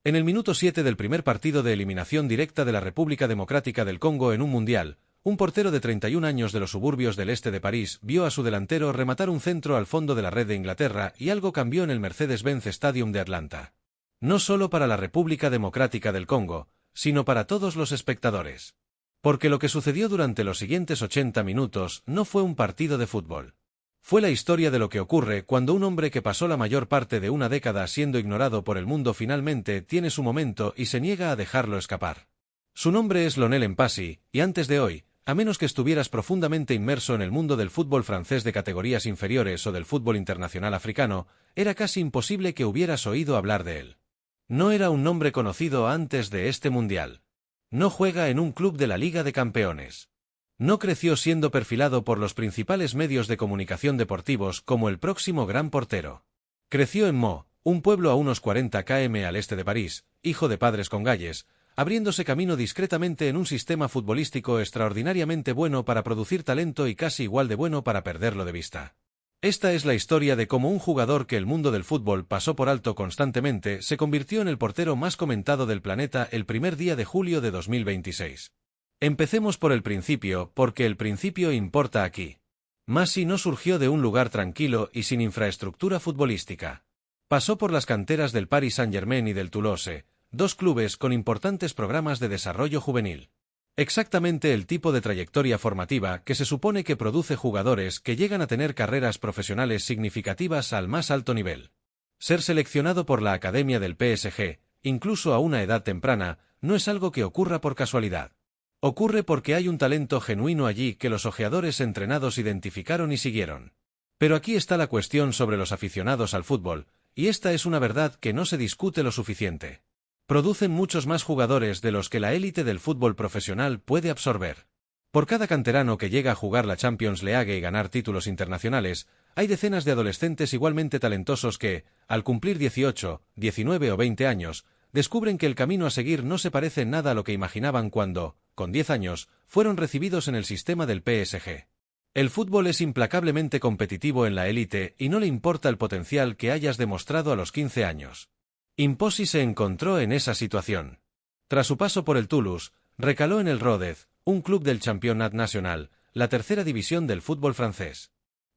En el minuto 7 del primer partido de eliminación directa de la República Democrática del Congo en un mundial, un portero de 31 años de los suburbios del este de París vio a su delantero rematar un centro al fondo de la red de Inglaterra y algo cambió en el Mercedes-Benz Stadium de Atlanta. No solo para la República Democrática del Congo, sino para todos los espectadores. Porque lo que sucedió durante los siguientes 80 minutos no fue un partido de fútbol. Fue la historia de lo que ocurre cuando un hombre que pasó la mayor parte de una década siendo ignorado por el mundo finalmente tiene su momento y se niega a dejarlo escapar. Su nombre es Lionel Mpassi, y antes de hoy, a menos que estuvieras profundamente inmerso en el mundo del fútbol francés de categorías inferiores o del fútbol internacional africano, era casi imposible que hubieras oído hablar de él. No era un nombre conocido antes de este mundial. No juega en un club de la Liga de Campeones. No creció siendo perfilado por los principales medios de comunicación deportivos como el próximo gran portero. Creció en Meaux, un pueblo a unos 40 km al este de París, hijo de padres congalles, abriéndose camino discretamente en un sistema futbolístico extraordinariamente bueno para producir talento y casi igual de bueno para perderlo de vista. Esta es la historia de cómo un jugador que el mundo del fútbol pasó por alto constantemente se convirtió en el portero más comentado del planeta el primer día de julio de 2026. Empecemos por el principio, porque el principio importa aquí. Mpassi no surgió de un lugar tranquilo y sin infraestructura futbolística. Pasó por las canteras del Paris Saint-Germain y del Toulouse, dos clubes con importantes programas de desarrollo juvenil. Exactamente el tipo de trayectoria formativa que se supone que produce jugadores que llegan a tener carreras profesionales significativas al más alto nivel. Ser seleccionado por la academia del PSG, incluso a una edad temprana, no es algo que ocurra por casualidad. Ocurre porque hay un talento genuino allí que los ojeadores entrenados identificaron y siguieron. Pero aquí está la cuestión sobre los aficionados al fútbol, y esta es una verdad que no se discute lo suficiente. Producen muchos más jugadores de los que la élite del fútbol profesional puede absorber. Por cada canterano que llega a jugar la Champions League y ganar títulos internacionales, hay decenas de adolescentes igualmente talentosos que, al cumplir 18, 19 o 20 años, descubren que el camino a seguir no se parece en nada a lo que imaginaban cuando, con 10 años, fueron recibidos en el sistema del PSG. El fútbol es implacablemente competitivo en la élite y no le importa el potencial que hayas demostrado a los 15 años. Mpassi se encontró en esa situación. Tras su paso por el Toulouse, recaló en el Rodez, un club del Championnat National, la tercera división del fútbol francés.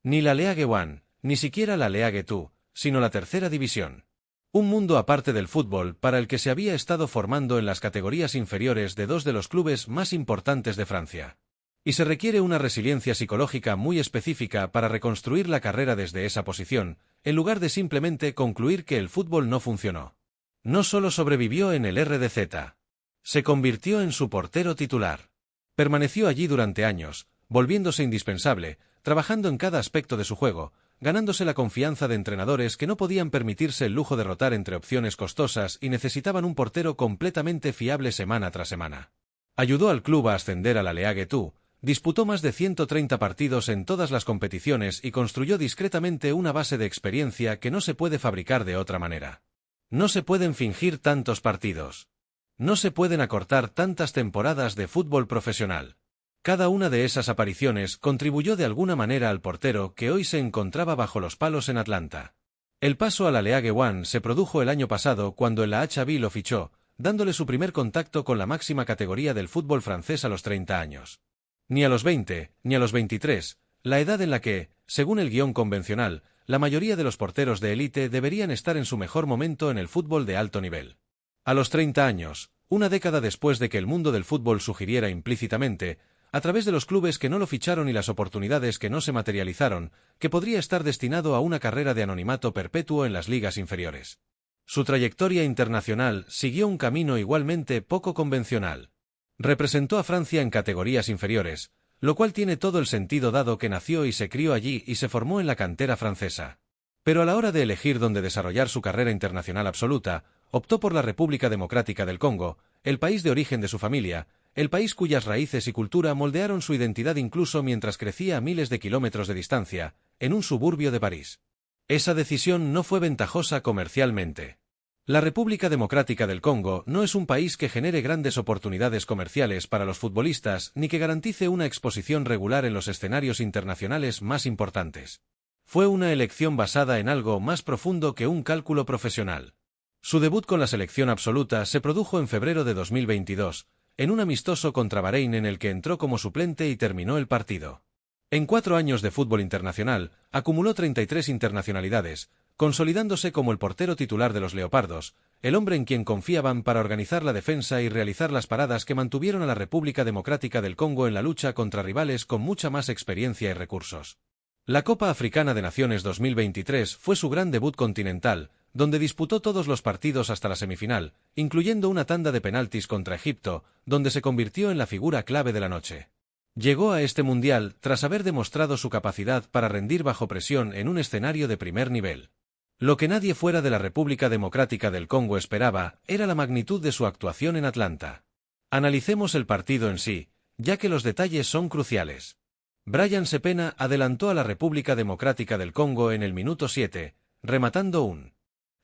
Ni la Ligue 1, ni siquiera la Ligue 2, sino la tercera división. Un mundo aparte del fútbol para el que se había estado formando en las categorías inferiores de dos de los clubes más importantes de Francia. Y se requiere una resiliencia psicológica muy específica para reconstruir la carrera desde esa posición, en lugar de simplemente concluir que el fútbol no funcionó. No solo sobrevivió en el RDZ. Se convirtió en su portero titular. Permaneció allí durante años, volviéndose indispensable, trabajando en cada aspecto de su juego, ganándose la confianza de entrenadores que no podían permitirse el lujo de rotar entre opciones costosas y necesitaban un portero completamente fiable semana tras semana. Ayudó al club a ascender a la Ligue 2, disputó más de 130 partidos en todas las competiciones y construyó discretamente una base de experiencia que no se puede fabricar de otra manera. No se pueden fingir tantos partidos. No se pueden acortar tantas temporadas de fútbol profesional. Cada una de esas apariciones contribuyó de alguna manera al portero que hoy se encontraba bajo los palos en Atlanta. El paso a la Ligue 1 se produjo el año pasado cuando el Xavi lo fichó, dándole su primer contacto con la máxima categoría del fútbol francés a los 30 años. Ni a los 20, ni a los 23, la edad en la que, según el guión convencional, la mayoría de los porteros de élite deberían estar en su mejor momento en el fútbol de alto nivel. A los 30 años, una década después de que el mundo del fútbol sugiriera implícitamente, a través de los clubes que no lo ficharon y las oportunidades que no se materializaron, que podría estar destinado a una carrera de anonimato perpetuo en las ligas inferiores. Su trayectoria internacional siguió un camino igualmente poco convencional. Representó a Francia en categorías inferiores, lo cual tiene todo el sentido dado que nació y se crió allí y se formó en la cantera francesa. Pero a la hora de elegir dónde desarrollar su carrera internacional absoluta, optó por la República Democrática del Congo, el país de origen de su familia, el país cuyas raíces y cultura moldearon su identidad incluso mientras crecía a miles de kilómetros de distancia, en un suburbio de París. Esa decisión no fue ventajosa comercialmente. La República Democrática del Congo no es un país que genere grandes oportunidades comerciales para los futbolistas ni que garantice una exposición regular en los escenarios internacionales más importantes. Fue una elección basada en algo más profundo que un cálculo profesional. Su debut con la selección absoluta se produjo en febrero de 2022, en un amistoso contra Bahrein en el que entró como suplente y terminó el partido. En 4 años de fútbol internacional, acumuló 33 internacionalidades, consolidándose como el portero titular de los Leopardos, el hombre en quien confiaban para organizar la defensa y realizar las paradas que mantuvieron a la República Democrática del Congo en la lucha contra rivales con mucha más experiencia y recursos. La Copa Africana de Naciones 2023 fue su gran debut continental, donde disputó todos los partidos hasta la semifinal, incluyendo una tanda de penaltis contra Egipto, donde se convirtió en la figura clave de la noche. Llegó a este mundial tras haber demostrado su capacidad para rendir bajo presión en un escenario de primer nivel. Lo que nadie fuera de la República Democrática del Congo esperaba era la magnitud de su actuación en Atlanta. Analicemos el partido en sí, ya que los detalles son cruciales. Brian Sepena adelantó a la República Democrática del Congo en el minuto 7, rematando un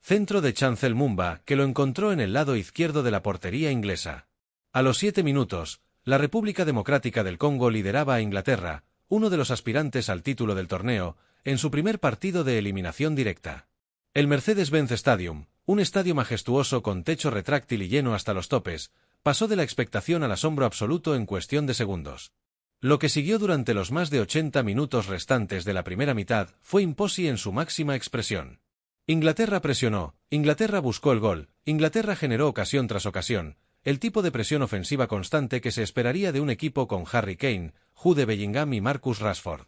centro de Chancel Mumba que lo encontró en el lado izquierdo de la portería inglesa. A los 7 minutos, la República Democrática del Congo lideraba a Inglaterra, uno de los aspirantes al título del torneo, en su primer partido de eliminación directa. El Mercedes-Benz Stadium, un estadio majestuoso con techo retráctil y lleno hasta los topes, pasó de la expectación al asombro absoluto en cuestión de segundos. Lo que siguió durante los más de 80 minutos restantes de la primera mitad fue Imposi en su máxima expresión. Inglaterra presionó, Inglaterra buscó el gol, Inglaterra generó ocasión tras ocasión, el tipo de presión ofensiva constante que se esperaría de un equipo con Harry Kane, Jude Bellingham y Marcus Rashford.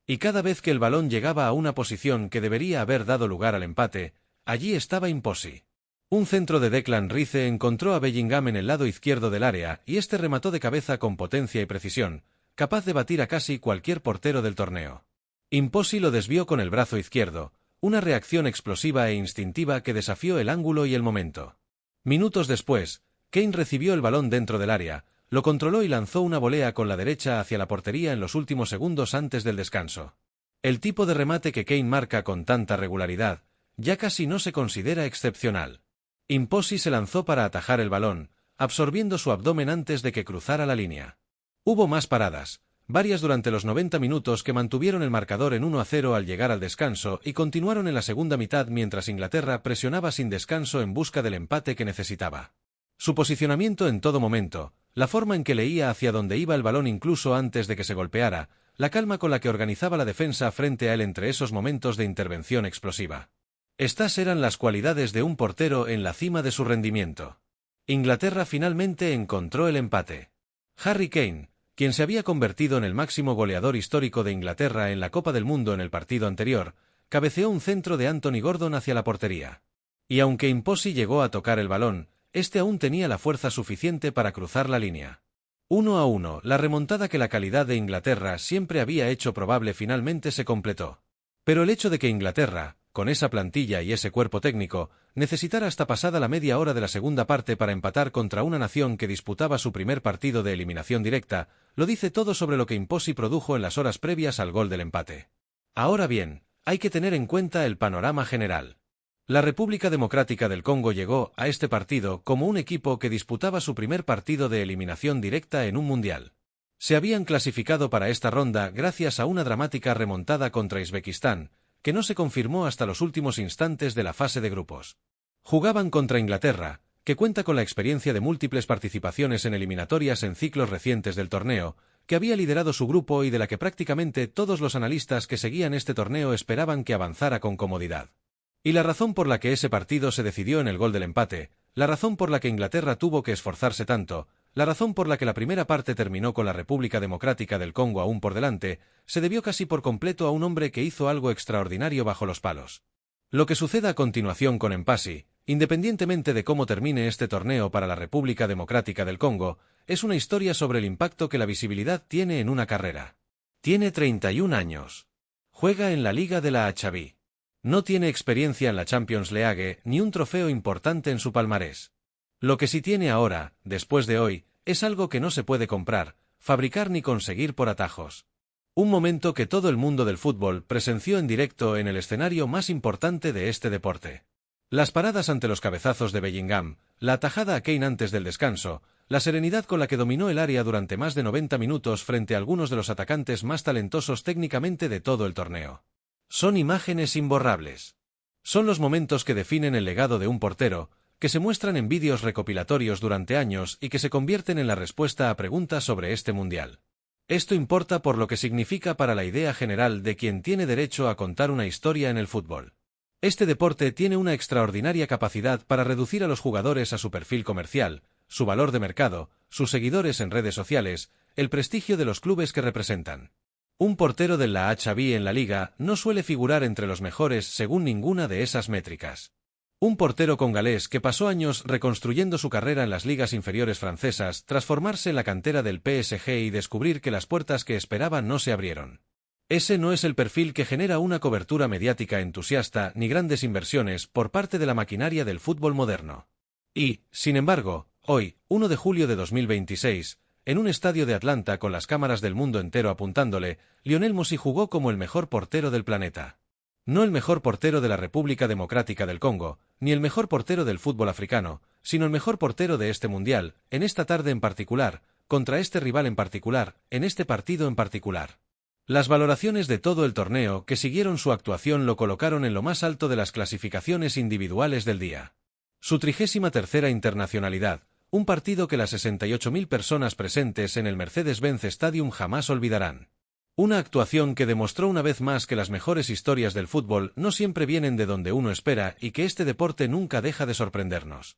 Y cada vez que el balón llegaba a una posición que debería haber dado lugar al empate, allí estaba Imposi. Un centro de Declan Rice encontró a Bellingham en el lado izquierdo del área y este remató de cabeza con potencia y precisión, capaz de batir a casi cualquier portero del torneo. Imposi lo desvió con el brazo izquierdo, una reacción explosiva e instintiva que desafió el ángulo y el momento. Minutos después, Kane recibió el balón dentro del área, lo controló y lanzó una volea con la derecha hacia la portería en los últimos segundos antes del descanso. El tipo de remate que Kane marca con tanta regularidad, ya casi no se considera excepcional. Imposi se lanzó para atajar el balón, absorbiendo su abdomen antes de que cruzara la línea. Hubo más paradas, varias durante los 90 minutos que mantuvieron el marcador en 1-0 al llegar al descanso y continuaron en la segunda mitad mientras Inglaterra presionaba sin descanso en busca del empate que necesitaba. Su posicionamiento en todo momento, la forma en que leía hacia dónde iba el balón incluso antes de que se golpeara, la calma con la que organizaba la defensa frente a él entre esos momentos de intervención explosiva. Estas eran las cualidades de un portero en la cima de su rendimiento. Inglaterra finalmente encontró el empate. Harry Kane, quien se había convertido en el máximo goleador histórico de Inglaterra en la Copa del Mundo en el partido anterior, cabeceó un centro de Anthony Gordon hacia la portería. Y aunque Imposi llegó a tocar el balón, este aún tenía la fuerza suficiente para cruzar la línea. 1-1, la remontada que la calidad de Inglaterra siempre había hecho probable finalmente se completó. Pero el hecho de que Inglaterra, con esa plantilla y ese cuerpo técnico, necesitara hasta pasada la media hora de la segunda parte para empatar contra una nación que disputaba su primer partido de eliminación directa, lo dice todo sobre lo que Imposi produjo en las horas previas al gol del empate. Ahora bien, hay que tener en cuenta el panorama general. La República Democrática del Congo llegó a este partido como un equipo que disputaba su primer partido de eliminación directa en un mundial. Se habían clasificado para esta ronda gracias a una dramática remontada contra Uzbekistán, que no se confirmó hasta los últimos instantes de la fase de grupos. Jugaban contra Inglaterra, que cuenta con la experiencia de múltiples participaciones en eliminatorias en ciclos recientes del torneo, que había liderado su grupo y de la que prácticamente todos los analistas que seguían este torneo esperaban que avanzara con comodidad. Y la razón por la que ese partido se decidió en el gol del empate, la razón por la que Inglaterra tuvo que esforzarse tanto, la razón por la que la primera parte terminó con la República Democrática del Congo aún por delante, se debió casi por completo a un hombre que hizo algo extraordinario bajo los palos. Lo que suceda a continuación con Imposi, independientemente de cómo termine este torneo para la República Democrática del Congo, es una historia sobre el impacto que la visibilidad tiene en una carrera. Tiene 31 años. Juega en la Liga de la Achaví. No tiene experiencia en la Champions League ni un trofeo importante en su palmarés. Lo que sí tiene ahora, después de hoy, es algo que no se puede comprar, fabricar ni conseguir por atajos. Un momento que todo el mundo del fútbol presenció en directo en el escenario más importante de este deporte. Las paradas ante los cabezazos de Bellingham, la atajada a Kane antes del descanso, la serenidad con la que dominó el área durante más de 90 minutos frente a algunos de los atacantes más talentosos técnicamente de todo el torneo. Son imágenes imborrables. Son los momentos que definen el legado de un portero, que se muestran en vídeos recopilatorios durante años y que se convierten en la respuesta a preguntas sobre este mundial. Esto importa por lo que significa para la idea general de quien tiene derecho a contar una historia en el fútbol. Este deporte tiene una extraordinaria capacidad para reducir a los jugadores a su perfil comercial, su valor de mercado, sus seguidores en redes sociales, el prestigio de los clubes que representan. Un portero del La Xavi en la liga no suele figurar entre los mejores según ninguna de esas métricas. Un portero congalés que pasó años reconstruyendo su carrera en las ligas inferiores francesas tras formarse en la cantera del PSG y descubrir que las puertas que esperaba no se abrieron. Ese no es el perfil que genera una cobertura mediática entusiasta ni grandes inversiones por parte de la maquinaria del fútbol moderno. Y, sin embargo, hoy, 1 de julio de 2026, en un estadio de Atlanta con las cámaras del mundo entero apuntándole, Lionel Messi jugó como el mejor portero del planeta. No el mejor portero de la República Democrática del Congo, ni el mejor portero del fútbol africano, sino el mejor portero de este mundial, en esta tarde en particular, contra este rival en particular, en este partido en particular. Las valoraciones de todo el torneo que siguieron su actuación lo colocaron en lo más alto de las clasificaciones individuales del día. Su 33ª internacionalidad, un partido que las 68.000 personas presentes en el Mercedes-Benz Stadium jamás olvidarán. Una actuación que demostró una vez más que las mejores historias del fútbol no siempre vienen de donde uno espera y que este deporte nunca deja de sorprendernos.